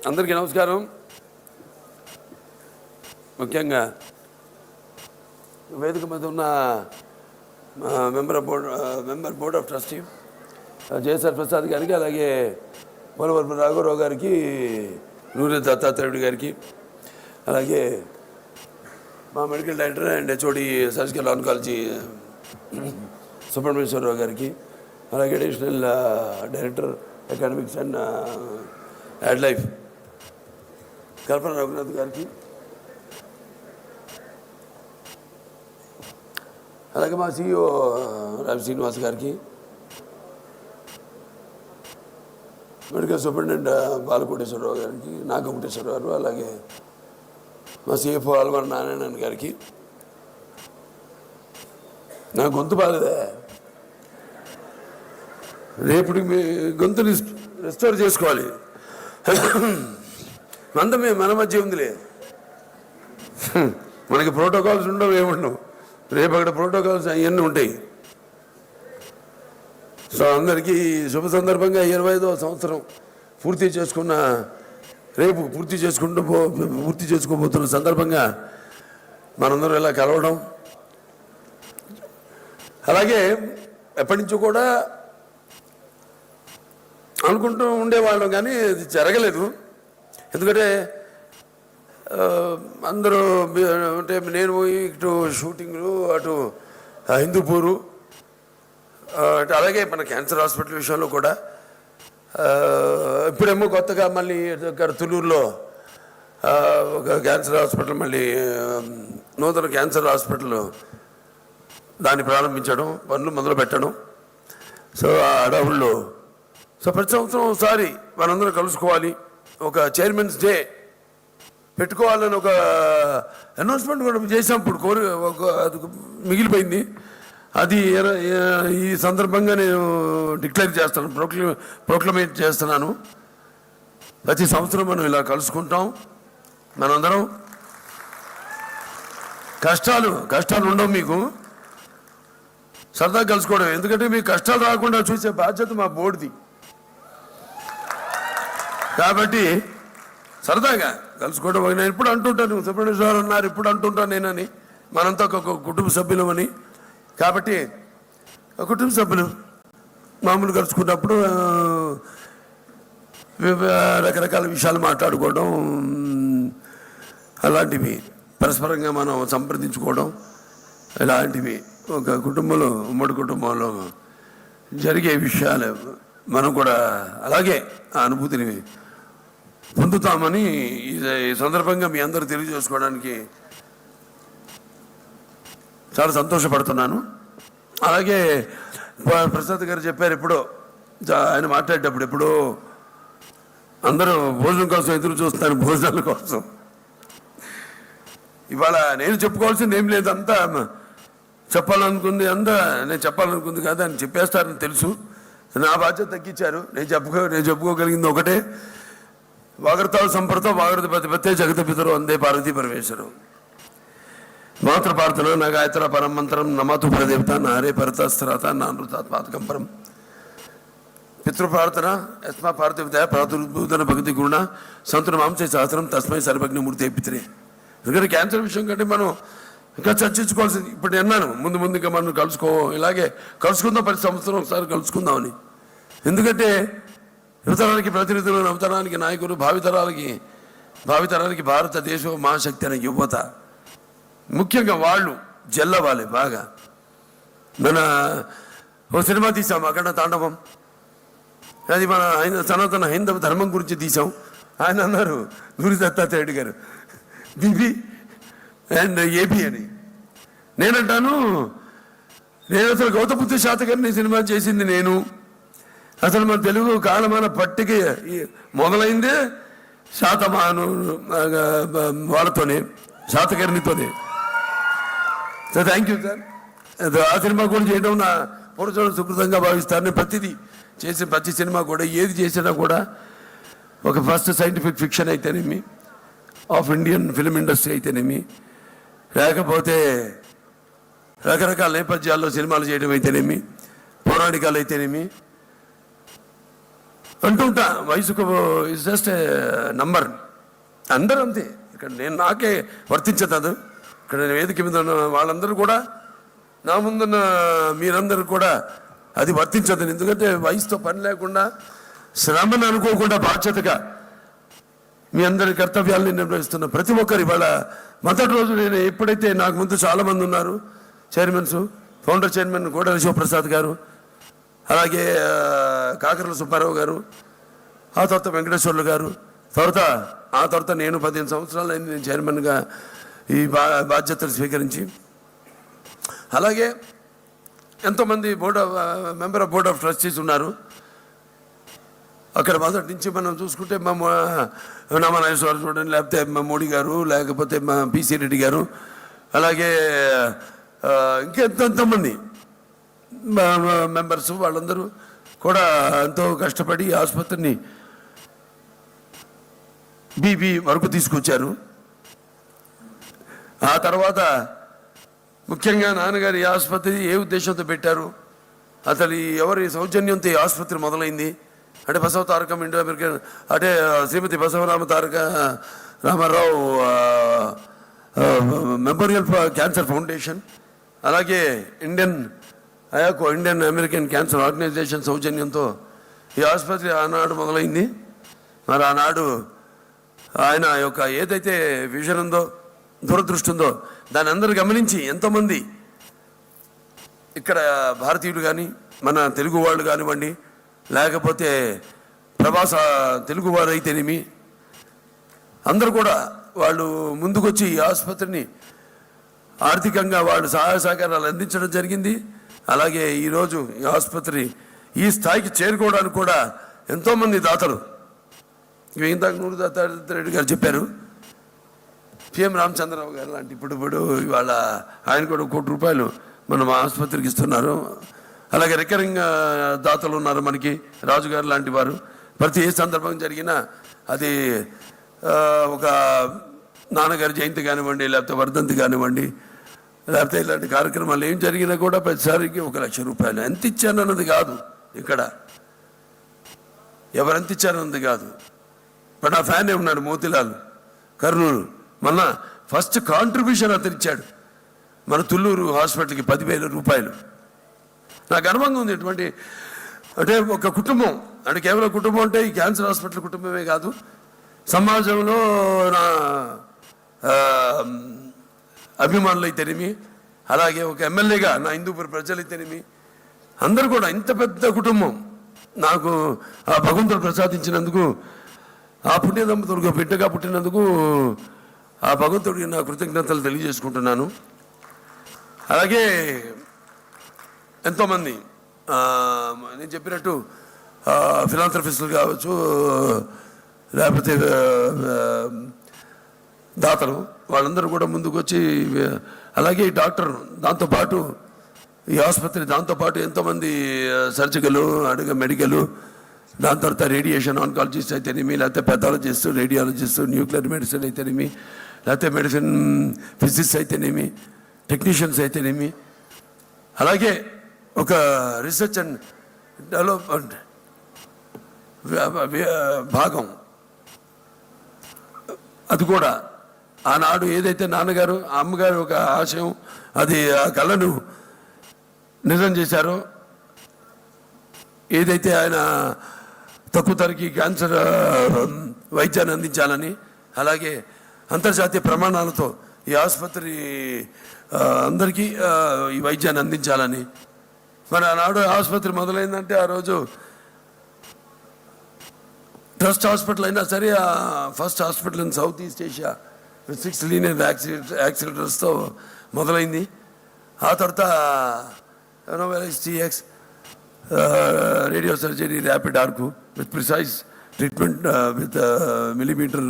అందరికీ నమస్కారం. ముఖ్యంగా వేదిక మీద ఉన్న member board of trustee JSR Prasad గారికి, అలాగే పోలవరపు రాఘవరావు గారికి, నూనె దత్తాత్రేయుడు గారికి, అలాగే మా medical director and HOD surgical oncology Subrahmanyeswararao గారికి, అలాగే అడిషనల్ డైరెక్టర్ అకాడమిక్స్ అండ్ యాడ్ లైఫ్ కల్పన రఘునాథ్ గారికి, అలాగే మా సిఇఓ రావి శ్రీనివాస్ గారికి, మెడికల్ సూపరింటెండెంట్ బాలకోటేశ్వరరావు గారికి, నాగకోటేశ్వరరావు గారు, అలాగే మా సిఎఫ్ఓ అల్వార్ నారాయణన్ గారికి. నా గొంతు బాగలేదా? రేపటి మీ గొంతుని రెస్టోర్ చేసుకోవాలి. మన మధ్య ఉందిలే, మనకి ప్రోటోకాల్స్ ఉండవు, ఏముండవు. రేపు అక్కడ ప్రోటోకాల్స్ అవన్నీ ఉంటాయి. సో అందరికీ శుభ సందర్భంగా 25వ సంవత్సరం రేపు పూర్తి చేసుకోబోతున్న సందర్భంగా మనందరం ఇలా కలవడం, అలాగే ఎప్పటి నుంచో కూడా అనుకుంటూ ఉండేవాళ్ళం, కానీ అది జరగలేదు. ఎందుకంటే అందరూ అంటే నేను ఇటు షూటింగ్లు, అటు హిందూపూరు, అలాగే మన క్యాన్సర్ హాస్పిటల్ విషయంలో కూడా ఇప్పుడేమో కొత్తగా మళ్ళీ దగ్గర తులూరులో ఒక క్యాన్సర్ హాస్పిటల్, మళ్ళీ నూతన క్యాన్సర్ హాస్పిటల్ దాన్ని ప్రారంభించడం, పనులు మొదలు పెట్టడం. సో ఆ అడవుల్లో ప్రతి సంవత్సరం ఒకసారి మనందరం కలుసుకోవాలి, ఒక చైర్మన్స్ డే పెట్టుకోవాలని ఒక అనౌన్స్మెంట్ కూడా చేసాం. ఇప్పుడు అది మిగిలిపోయింది. అది ఈ సందర్భంగా నేను డిక్లేర్ చేస్తాను, ప్రొక్లమేట్ చేస్తున్నాను. ప్రతి సంవత్సరం మనం ఇలా కలుసుకుంటాం. మనందరం కష్టాలు ఉండవు, మీకు సరదాగా కలుసుకోవడం. ఎందుకంటే మీకు కష్టాలు రాకుండా చూసే బాధ్యత మా బోర్డుది. కాబట్టి సరదాగా కలుసుకోవడం. నేను ఇప్పుడు అంటుంటాను, సుబ్రహ్మణ్యేశ్వరరావు అన్నారు, ఇప్పుడు అంటుంటాను నేనని, మనంతా ఒక కుటుంబ సభ్యులమని. కాబట్టి కుటుంబ సభ్యులు మామూలు కలుసుకున్నప్పుడు రకరకాల విషయాలు మాట్లాడుకోవడం, అలాంటివి పరస్పరంగా మనం సంప్రదించుకోవడం, ఇలాంటివి ఒక కుటుంబంలో, ఉమ్మడి కుటుంబంలో జరిగే విషయాలు మనం కూడా అలాగే ఆ అనుభూతిని పొందుతామని ఈ సందర్భంగా మీ అందరూ తెలియజేసుకోవడానికి చాలా సంతోషపడుతున్నాను. అలాగే ప్రసాద్ గారు చెప్పారు, ఎప్పుడో ఆయన మాట్లాడేటప్పుడు, ఎప్పుడో అందరూ భోజనం కోసం ఎదురు చూస్తున్నారు, భోజనాల కోసం. ఇవాళ నేను చెప్పుకోవాల్సింది ఏం లేదు, అంతా నేను చెప్పాలనుకుంది కాదు అని చెప్పేస్తారని తెలుసు. నా బాధ్యత తగ్గించారు. నేను చెప్పుకోగలిగింది ఒకటే, వాగర్తావు సంప్రతో వాగరత ప్రతిపత్తే జగత పితరు అందే పార్వతీ పరమేశ్వరం. మాతృపార్థన నా గాయత్ర పరమంతరం నమాతు పరదేవత నారే పరతస్త్రాత నానృతాత్మాతకం పరం. పితృప్రార్థన యస్మా పార్థివత ప్రాతుర్భూతన భక్తి గుణ సంతున మాంసే సహస్రం తస్మై సర్వజ్ఞమూర్తి పిత్రే. ఎందుకంటే క్యాన్సర్ విషయం కంటే మనం ఇంకా చర్చించుకోవాల్సింది. ఇప్పుడు అన్నాను, ముందు ఇంకా మనం ఇలాగే కలుసుకుందాం, 10 సంవత్సరం ఒకసారి కలుసుకుందామని. ఎందుకంటే యువతరానికి ప్రతినిధులు, నవతరానికి నాయకులు, భావితరానికి భారతదేశం మహాశక్తి అనే యువత, ముఖ్యంగా వాళ్ళు జల్లవాలి బాగా. మన ఓ సినిమా తీసాం, అఖండ తాండవం. అది మన సనాతన హైందవ ధర్మం గురించి తీసాం. ఆయన అన్నారు, నూనె దత్తాత్రేయుడు గారు, బీబీ అండ్ ఏపీ అని. నేను అసలు గౌతబుద్ధ శాతకర్ణి సినిమా చేసింది నేను. అసలు మన తెలుగు కాలమాన పట్టిక మొదలైందే శాతమాను వాళ్ళతోనే, శాతకర్ణితోనే. So thank you sir. ఆ సినిమా కూడా చేయడం నా పూర్వజన్మ సుకృతంగా భావిస్తాను. ప్రతి సినిమా కూడా, ఏది చేసినా కూడా ఒక ఫస్ట్ సైంటిఫిక్ ఫిక్షన్ అయితేనేమి, ఆఫ్ ఇండియన్ ఫిల్మ్ ఇండస్ట్రీ అయితేనేమి, లేకపోతే రకరకాల నేపథ్యాల్లో సినిమాలు చేయడం అయితేనేమి, పౌరాణికాలు అయితేనేమి, అంటుంటా వయసుకు ఇస్ జస్ట్ ఏ నంబర్, అందరూ అంతే. ఇక్కడ నేను నాకే వర్తించదు అది. ఇక్కడ వేదిక మీద ఉన్న వాళ్ళందరూ కూడా, నా ముందున్న మీరందరూ కూడా అది వర్తించదు. ఎందుకంటే వయసుతో పని లేకుండా, శ్రమను అనుకోకుండా బాధ్యతగా మీ అందరి కర్తవ్యాల్ని నిర్వహిస్తున్న ప్రతి ఒక్కరు ఇవాళ మొదటి రోజు నేను ఎప్పుడైతే నాకు ముందు చాలామంది ఉన్నారు chairmans, founder chairman Kodela Sivaprasad గారు, అలాగే కాకర్ల సుబ్బారావు గారు, ఆ తర్వాత వెంకటేశ్వర్లు గారు, ఆ తర్వాత నేను 15 సంవత్సరాలు అయింది నేను చైర్మన్గా ఈ బాధ్యతలు స్వీకరించి. అలాగే ఎంతోమంది member of board of trustees ఉన్నారు. అక్కడ మొదటి నుంచి మనం చూసుకుంటే మా నామనాగేశ్వర చూడండి, లేకపోతే మా మోడీ గారు, లేకపోతే మా పిసి రెడ్డి గారు, అలాగే ఇంకెంతమంది మెంబర్స్, వాళ్ళందరూ కూడా ఎంతో కష్టపడి ఆసుపత్రిని బీబీ వరకు తీసుకొచ్చారు. ఆ తర్వాత ముఖ్యంగా నాన్నగారు ఈ ఆసుపత్రి ఏ ఉద్దేశంతో పెట్టారు, అసలు ఎవరి సౌజన్యంతో ఈ ఆసుపత్రి మొదలైంది అంటే బసవ తారకం ఇండో అమెరికన్ అంటే శ్రీమతి బసవరామ తారక రామారావు మెమోరియల్ క్యాన్సర్ ఫౌండేషన్, అలాగే ఇండియన్ అమెరికన్ క్యాన్సర్ ఆర్గనైజేషన్ సౌజన్యంతో ఈ ఆసుపత్రి ఆనాడు మొదలైంది. మరి ఆనాడు ఆయన యొక్క ఏదైతే విజన్ ఉందో, దూరదృష్టి ఉందో, దాన్ని అందరూ గమనించి ఎంతోమంది ఇక్కడ భారతీయులు కానీ, మన తెలుగు వాళ్ళు కానివ్వండి, లేకపోతే ప్రవాస తెలుగువారు అయితేనేమి, అందరూ కూడా వాళ్ళు ముందుకొచ్చి ఈ ఆసుపత్రిని ఆర్థికంగా వాళ్ళు సహాయ సహకారాలు అందించడం జరిగింది. అలాగే ఈరోజు ఈ ఆసుపత్రి ఈ స్థాయికి చేరుకోవడానికి కూడా ఎంతోమంది దాతలు, ఇందాక నూరు దత్తారెడ్డి గారు చెప్పారు, పిఎం రామచంద్రరావు గారు లాంటి ఇప్పుడు ఇవాళ ఆయన కూడా 1 కోటి రూపాయలు మనం ఆసుపత్రికి ఇస్తున్నారు. అలాగే రికరింగ్ దాతలు ఉన్నారు మనకి, రాజుగారు లాంటి వారు. ప్రతి ఏ సందర్భం జరిగినా అది ఒక నాన్నగారి జయంతి కానివ్వండి, లేకపోతే వర్ధంతి కానివ్వండి, లేకపోతే ఇలాంటి కార్యక్రమాలు ఏం జరిగినా కూడా ప్రతిసారికి 1,00,000 రూపాయలు. ఎంత ఇచ్చానన్నది కాదు, ఇక్కడ ఎవరెంత ఇచ్చారన్నది కాదు. ఇప్పుడు నా ఫ్యానే ఉన్నాడు మోతిలాల్ కర్నూలు, మొన్న ఫస్ట్ కాంట్రిబ్యూషన్ అతను ఇచ్చాడు మన తుళ్ళూరు హాస్పిటల్కి 10,000 రూపాయలు. నాకు గర్వంగా ఉంది. ఎటువంటి అంటే ఒక కుటుంబం అంటే కేవలం కుటుంబం అంటే ఈ క్యాన్సర్ హాస్పిటల్ కుటుంబమే కాదు, సమాజంలో నా అభిమానులు అయితేనేమి, అలాగే ఒక ఎమ్మెల్యేగా నా హిందూపుర ప్రజలు అయితేనేమి, అందరూ కూడా ఇంత పెద్ద కుటుంబం నాకు ఆ భగవంతుడు ప్రసాదించినందుకు, ఆ పుణ్య దంపతులకు బిడ్డగా పుట్టినందుకు ఆ భగవంతుడికి నా కృతజ్ఞతలు తెలియజేసుకుంటున్నాను. అలాగే ఎంతోమంది నేను చెప్పినట్టు ఫిలాంథ్రఫిస్టులు కావచ్చు, లేకపోతే దాతలు, వాళ్ళందరూ కూడా ముందుకు వచ్చి, అలాగే డాక్టర్ దాంతోపాటు ఈ ఆసుపత్రి దాంతోపాటు ఎంతోమంది సర్జికల్, అడిగే మెడికల్, దాని తర్వాత రేడియేషన్ ఆన్కాలజిస్ట్ అయితేనేమి, లేకపోతే పెథాలజిస్ట్, రేడియాలజిస్ట్, న్యూక్లియర్ మెడిసిన్ అయితేనేమి, లేకపోతే మెడిసిన్ ఫిజిక్స్ అయితేనేమి, టెక్నీషియన్స్ అయితేనేమి, అలాగే ఒక రీసెర్చ్ అండ్ డెవలప్మెంట్ భాగం, అది కూడా ఆనాడు ఏదైతే నాన్నగారు అమ్మగారు ఒక ఆశయం, అది ఆ కళను నిజం చేశారో, ఏదైతే ఆయన తక్కువ ధరకి క్యాన్సర్ వైద్యాన్ని అందించాలని, అలాగే అంతర్జాతీయ ప్రమాణాలతో ఈ ఆసుపత్రి అందరికీ ఈ వైద్యాన్ని అందించాలని, మరి ఆనాడు ఆసుపత్రి మొదలైందంటే ఆ రోజు ట్రస్ట్ హాస్పిటల్ అయినా సరే, first hospital in South East Asia 6 linear యాక్సిలరేటర్స్తో మొదలైంది. ఆ తర్వాత NOVLS-TX radio surgery, rapid arc with precise treatment with millimetre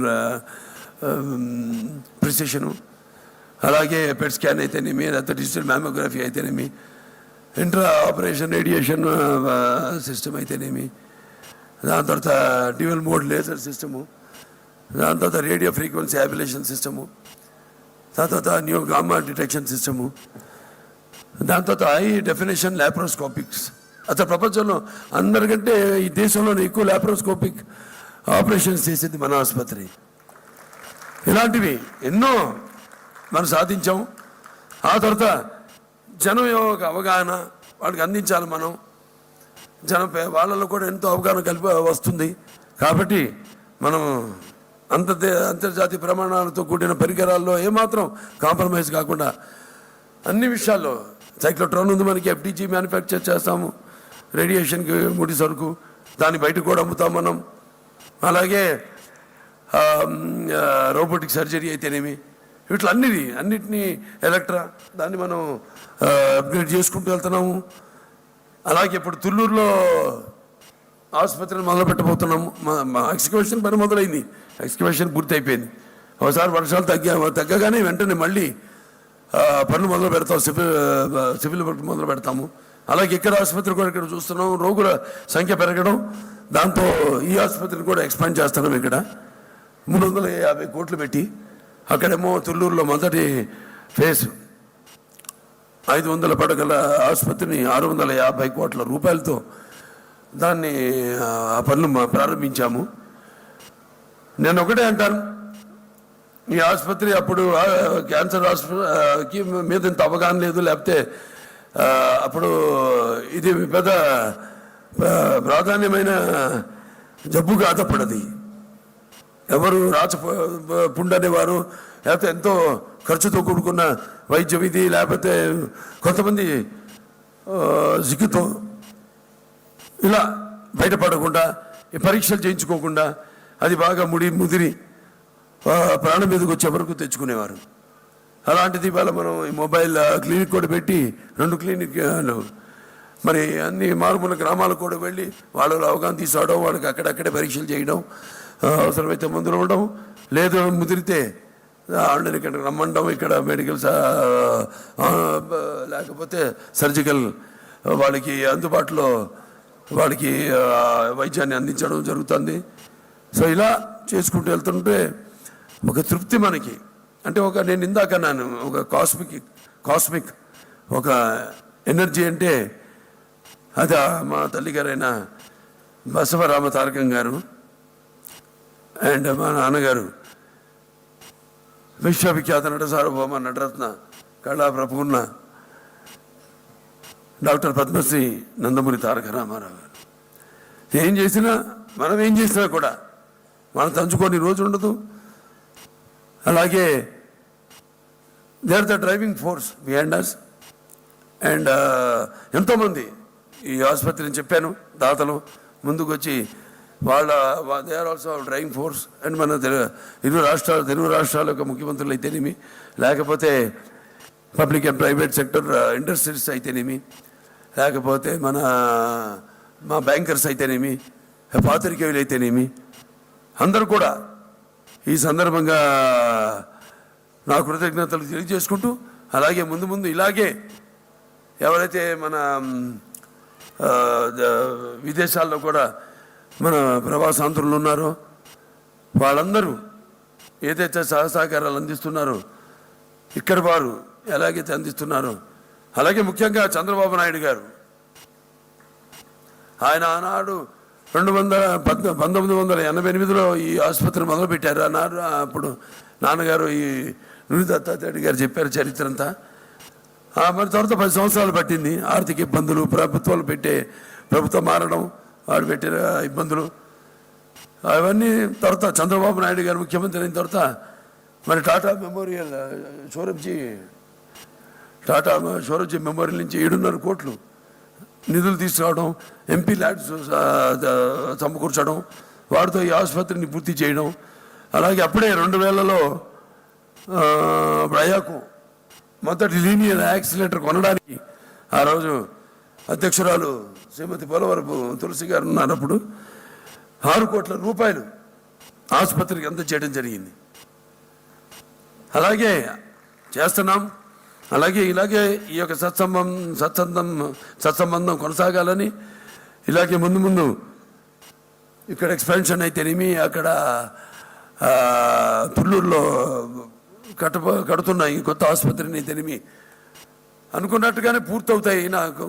precision, అలాగే పెట్ స్కాన్ అయితేనేమి, లేకపోతే డిజిటల్ మ్యామోగ్రఫీ అయితేనేమి, ఇంట్రా ఆపరేషన్ రేడియేషన్ సిస్టమ్ అయితేనేమి, దాని తర్వాత డ్యూయల్ మోడ్ లేజర్ సిస్టము, దాని తర్వాత రేడియో ఫ్రీక్వెన్సీ యాబిలేషన్ సిస్టము, దాని తర్వాత న్యూ గామా డిటెక్షన్ సిస్టము, దాని తర్వాత హై డెఫినేషన్ లాప్రోస్కోపిక్స్ అసలు ప్రపంచంలో అందరికంటే ఈ దేశంలోనే ఎక్కువ లాప్రోస్కోపిక్ ఆపరేషన్స్ చేసేది మన ఆసుపత్రి. ఇలాంటివి ఎన్నో మనం సాధించాం. ఆ తర్వాత జనం యొక్క అవగాహన వాళ్ళకి అందించాలి. మనం వాళ్ళలో కూడా ఎంతో అవగాహన కలిపి వస్తుంది. కాబట్టి మనం అంతర్జాతీయ ప్రమాణాలతో కూడిన పరికరాల్లో ఏమాత్రం కాంప్రమైజ్ కాకుండా అన్ని విషయాల్లో సైక్లోట్రాన్ ఉంది మనకి, ఎఫ్డీజీ మ్యానుఫ్యాక్చర్ చేస్తాము, రేడియేషన్కి ముడి సరుకు, దాన్ని బయట కూడా అమ్ముతాం మనం. అలాగే రోబోటిక్ సర్జరీ అయితేనేమి, ఇట్లా అన్నిటినీ ఎలక్ట్రా దాన్ని మనం అప్గ్రేడ్ చేసుకుంటూ వెళ్తున్నాము. అలాగే ఇప్పుడు తుళ్ళూరులో ఆసుపత్రిని మొదలు పెట్టబోతున్నాము. మా ఎక్స్కవేషన్ పని మొదలైంది, ఎక్స్కవేషన్ పూర్తి అయిపోయింది. ఒకసారి వర్షాలు తగ్గగానే వెంటనే మళ్ళీ పనులు మొదలు పెడతాం, సివిల్ వర్క్ మొదలు పెడతాము. అలాగే ఇక్కడ ఆసుపత్రి కూడా ఇక్కడ చూస్తున్నాం, రోగుల సంఖ్య పెరగడం, దాంతో ఈ ఆసుపత్రిని కూడా ఎక్స్పాండ్ చేస్తున్నాం. ఇక్కడ 350 కోట్లు పెట్టి, అక్కడేమో తుళ్ళూరులో మొదటి ఫేజ్ 500 పడగల ఆసుపత్రిని 650 కోట్ల రూపాయలతో దాన్ని ఆ పనులు ప్రారంభించాము. నేను ఒకటే అంటాను, ఈ ఆసుపత్రి అప్పుడు క్యాన్సర్ హాస్పిటల్కి మీద ఇంత అవగాహన లేదు, లేకపోతే అప్పుడు ఇది పెద్ద ప్రాధాన్యమైన జబ్బు కాదప్పుడది. ఎవరు పుండు అనేవారు, లేకపోతే ఎంతో ఖర్చుతో కూడుకున్న వైద్య విధి, లేకపోతే కొంతమంది సిగ్గుతో ఇలా బయటపడకుండా పరీక్షలు చేయించుకోకుండా అది బాగా ముదిరి ప్రాణం మీదకి వచ్చే వరకు తెచ్చుకునేవారు. అలాంటిది ఇవాళ మనం ఈ మొబైల్ క్లినిక్ కూడా పెట్టి 2 క్లినిక్లు మరి అన్ని మారుమూల గ్రామాలకు కూడా వెళ్ళి వాళ్ళలో అవగాహన తీసుకోవడం, వాళ్ళకి అక్కడక్కడే పరీక్షలు చేయడం, అవసరమైతే మందులు ఇవ్వడం, లేదు ముదిరితే వాళ్ళని ఇక్కడ రమ్మండం, ఇక్కడ మెడికల్స్ లేకపోతే సర్జికల్ వాళ్ళకి అందుబాటులో వాళ్ళకి వైద్యాన్ని అందించడం జరుగుతుంది. సో ఇలా చేసుకుంటూ వెళ్తుంటే ఒక తృప్తి మనకి. అంటే నేను ఇందాక అన్నాను, ఒక కాస్మిక్ ఒక ఎనర్జీ అంటే అది మా తల్లిగారైన బసవరామ తారకం గారు అండ్ మా నాన్నగారు విశ్వవిఖ్యాత నట సార్వభౌమ నటరత్న కళా ప్రపూర్ణ డాక్టర్ పద్మశ్రీ నందమూరి తారక రామారావు గారు. మనం ఏం చేసినా కూడా మనం తలుచుకొని రోజు ఉండదు. అలాగే they are the driving force behind us. And ఎంతోమంది ఈ ఆసుపత్రిని చెప్పాను, దాతలు ముందుకు వచ్చి they are also driving force. And మన తెలుగు రాష్ట్రాల యొక్క ముఖ్యమంత్రులు అయితేనేమి, లేకపోతే public and private sector industries అయితేనేమి, లేకపోతే మా బ్యాంకర్స్ అయితేనేమి, పాత్రికేయులు అయితేనేమి, అందరూ కూడా ఈ సందర్భంగా నా కృతజ్ఞతలు తెలియజేసుకుంటూ, అలాగే ముందు ఇలాగే ఎవరైతే మన విదేశాల్లో కూడా మన ప్రవాసాంధ్రులు ఉన్నారో వాళ్ళందరూ ఏదైతే సహకారాలు అందిస్తున్నారో ఇక్కడ వారు ఎలాగైతే అందిస్తున్నారో, అలాగే ముఖ్యంగా చంద్రబాబు నాయుడు గారు ఆయన ఆనాడు 1988లో ఈ ఆసుపత్రి మొదలుపెట్టారు అన్నారు. అప్పుడు నాన్నగారు ఈ నుని దత్తాత్రేయ గారు చెప్పారు చరిత్ర అంతా. మరి తర్వాత 10 సంవత్సరాలు పట్టింది. ఆర్థిక ఇబ్బందులు, ప్రభుత్వం మారడం, వాడు పెట్టిన ఇబ్బందులు, అవన్నీ తర్వాత చంద్రబాబు నాయుడు గారు ముఖ్యమంత్రి అయిన తర్వాత మరి టాటా షోరబ్జీ మెమోరియల్ నుంచి 7.5 కోట్లు నిధులు తీసుకురావడం, ఎంపీ ల్యాడ్స్ సమకూర్చడం, వాటితో ఈ ఆసుపత్రిని పూర్తి చేయడం. అలాగే అప్పుడే 2000లో ప్రయాకు మొదటి లీనియర్ యాక్సిలేటర్ కొనడానికి ఆ రోజు అధ్యక్షురాలు శ్రీమతి పోలవరపు తులసి గారు ఉన్నప్పుడు 6 కోట్ల రూపాయలు ఆసుపత్రికి అంత చేయడం జరిగింది. అలాగే చేస్తున్నాం. ఇలాగే ఈ యొక్క సత్సంబంధం కొనసాగాలని, ఇలాగే ముందు ఇక్కడ ఎక్స్పాన్షన్ అయితేనేమి, అక్కడ తుళ్ళూరులో కడుతున్న ఈ కొత్త ఆసుపత్రిని అయితేనేమి అనుకున్నట్టుగానే పూర్తవుతాయి. నాకు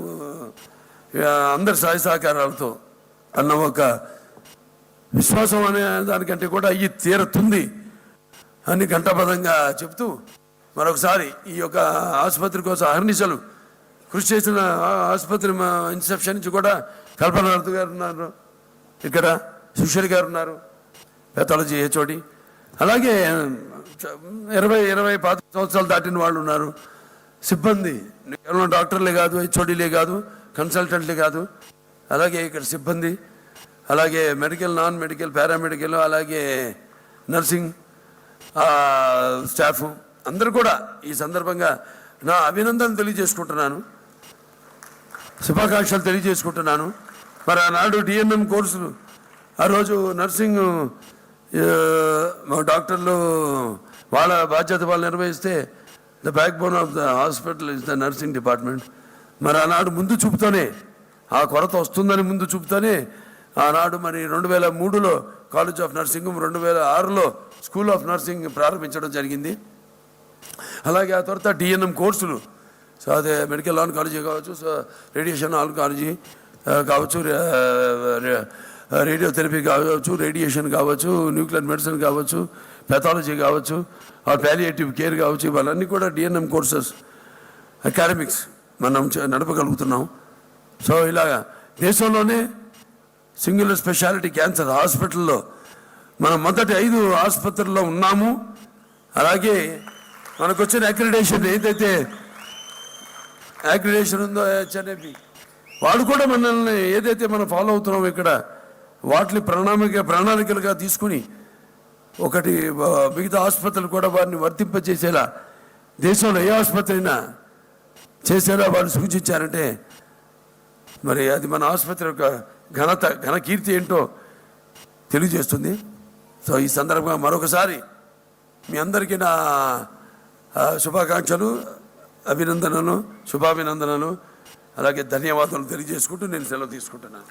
అందరి సహాయ సహకారాలతో అన్న ఒక విశ్వాసం అనే దానికంటే కూడా అయ్యి తీరుతుంది అని ఘంటాపథంగా చెప్తూ మరొకసారి ఈ యొక్క ఆసుపత్రి కోసం అహర్నిశలు కృషి చేసిన ఆసుపత్రి ఇన్సెప్షన్ నుంచి కూడా కల్పన గారు ఉన్నారు, ఇక్కడ సుశీల్ గారు ఉన్నారు, పెథాలజీ హెచ్ఓడి, అలాగే 25 సంవత్సరాలు దాటిన వాళ్ళు ఉన్నారు. సిబ్బంది కేవలం డాక్టర్లే కాదు, హెచ్ఓడీలే కాదు, కన్సల్టెంట్లే కాదు, అలాగే ఇక్కడ సిబ్బంది, అలాగే మెడికల్, నాన్ మెడికల్, పారామెడికల్, అలాగే నర్సింగ్ స్టాఫ్ అందరూ కూడా ఈ సందర్భంగా నా అభినందనలు తెలియజేసుకుంటున్నాను, శుభాకాంక్షలు తెలియజేసుకుంటున్నాను. మరి ఆనాడు డిఎన్ఎం కోర్సులు ఆ రోజు నర్సింగ్ డాక్టర్లు వాళ్ళ బాధ్యత వాళ్ళు నిర్వహిస్తే the back bone of the hospital is the nursing department. మరి ఆనాడు ముందు చూపుతోనే ఆ కొరత వస్తుందని ముందు చూపుతోనే ఆనాడు మరి 2003లో కాలేజ్ ఆఫ్ నర్సింగ్, 2006లో స్కూల్ ఆఫ్ నర్సింగ్ ప్రారంభించడం జరిగింది. అలాగే ఆ తర్వాత డిఎన్ఎం కోర్సులు, సో అదే మెడికల్ ఆన్కాలజీ కావచ్చు, సో రేడియేషన్ ఆన్కాలజీ కావచ్చు, రేడియోథెరపీ కావచ్చు, రేడియేషన్ కావచ్చు, న్యూక్లియర్ మెడిసిన్ కావచ్చు, పెథాలజీ కావచ్చు, పాలియేటివ్ కేర్ కావచ్చు, ఇవన్నీ కూడా డిఎన్ఎం కోర్సెస్ అకాడమిక్స్ మనం నడపగలుగుతున్నాం. సో ఇలాగా దేశంలోనే సింగులర్ స్పెషాలిటీ క్యాన్సర్ హాస్పిటల్లో మనం మొదటి 5 ఆసుపత్రుల్లో ఉన్నాము. అలాగే మనకు వచ్చిన అక్రిడేషన్ ఏదైతే అక్రిడేషన్ ఉందో హెచ్ఎన్ఏపి, వాళ్ళు కూడా మనల్ని ఏదైతే మనం ఫాలో అవుతున్నాం ఇక్కడ వాటిని ప్రణాళికలుగా తీసుకుని ఒకటి మిగతా ఆసుపత్రులు కూడా వారిని వర్తింపజేసేలా, దేశంలో ఏ ఆసుపత్రి అయినా చేసేలా వాళ్ళు సూచించారంటే మరి అది మన ఆసుపత్రి యొక్క ఘన కీర్తి ఏంటో తెలియజేస్తుంది. సో ఈ సందర్భంగా మరొకసారి మీ అందరికీ నా శుభాకాంక్షలు, అభినందనలు, శుభాభినందనలు, అలాగే ధన్యవాదాలు తెలియజేసుకుంటూ నేను సెలవు తీసుకుంటున్నాను.